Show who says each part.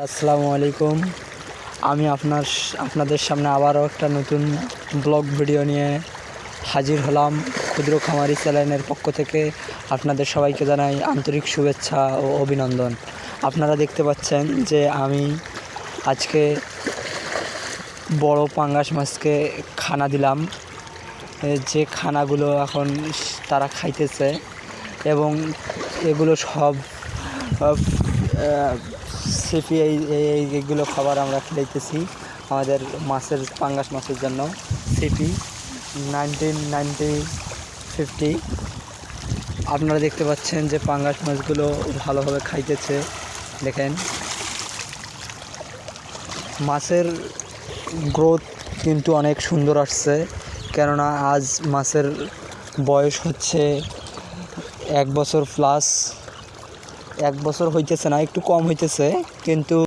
Speaker 1: আসসালামু আলাইকুম। আমি আপনাদের সামনে আবারও একটা নতুন ব্লগ ভিডিও নিয়ে হাজির হলাম। ক্ষুদ্র খামারি চ্যানেলের পক্ষ থেকে আপনাদের সবাইকে জানাই আন্তরিক শুভেচ্ছা ও অভিনন্দন। আপনারা দেখতে পাচ্ছেন যে আমি আজকে বড় পাঙ্গাস মাছকে খানা দিলাম, যে খানাগুলো এখন তারা খাইতেছে এবং এগুলো সব সিপি এইগুলো খাবার আমরা খেলাইতেছি আমাদের মাছের পাঙ্গাস মাছের জন্য। সিপি 1950 আপনারা দেখতে পাচ্ছেন যে পাঙ্গাস মাছগুলো ভালোভাবে খাইতেছে। দেখেন মাছের গ্রোথ কিন্তু অনেক সুন্দর আসছে, কেননা আজ মাছের বয়স হচ্ছে 1 বছর প্লাস। 1 বছর হইতেছে না, একটু কম হইতেছে, কিন্তু